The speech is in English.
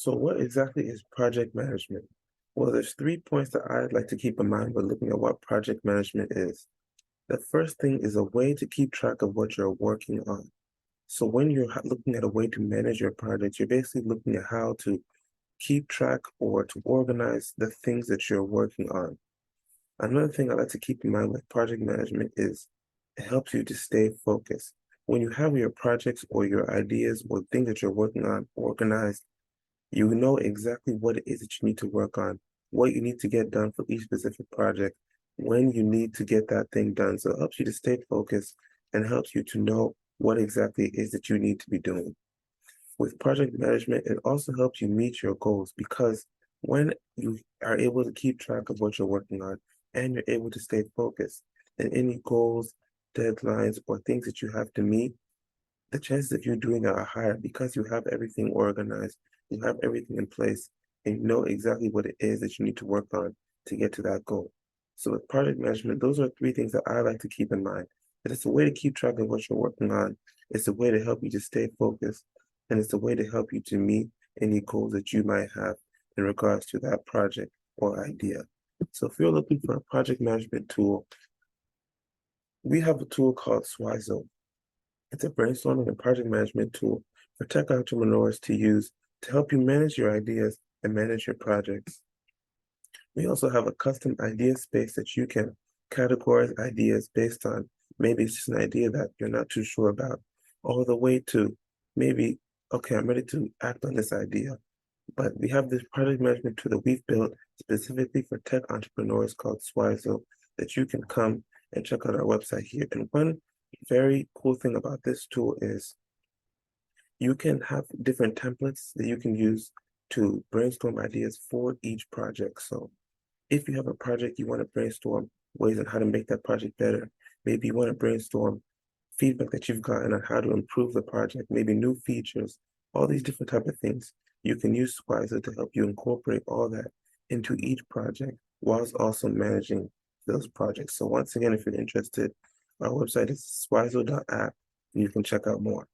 So what exactly is project management? Well, there's 3 points that I'd like to keep in mind when looking at what project management is. The first thing is a way to keep track of what you're working on. So when you're looking at a way to manage your project, you're basically looking at how to keep track or to organize the things that you're working on. Another thing I like to keep in mind with project management is it helps you to stay focused. When you have your projects or your ideas or things that you're working on organized, you know exactly what it is that you need to work on, what you need to get done for each specific project, when you need to get that thing done. So it helps you to stay focused and helps you to know what exactly it is that you need to be doing. With project management, it also helps you meet your goals because when you are able to keep track of what you're working on and you're able to stay focused and any goals, deadlines, or things that you have to meet, the chances of you doing it are higher because you have everything organized, you have everything in place, and you know exactly what it is that you need to work on to get to that goal. So with project management, those are three things that I like to keep in mind. That it's a way to keep track of what you're working on. It's a way to help you to stay focused, and it's a way to help you to meet any goals that you might have in regards to that project or idea. So if you're looking for a project management tool, we have a tool called Swizo. It's a brainstorming and project management tool for tech entrepreneurs to use to help you manage your ideas and manage your projects. We also have a custom idea space that you can categorize ideas based on maybe it's just an idea that you're not too sure about, all the way to maybe, okay, I'm ready to act on this idea. But we have this project management tool that we've built specifically for tech entrepreneurs called Swizo that you can come and check out our website here. And one very cool thing about this tool is you can have different templates that you can use to brainstorm ideas for each project. So if you have a project you want to brainstorm ways on how to make that project better, maybe you want to brainstorm feedback that you've gotten on how to improve the project, maybe new features, all these different type of things. You can use Squizer to help you incorporate all that into each project whilst also managing those projects. So once again, if you're interested, our website is swizo.app and you can check out more.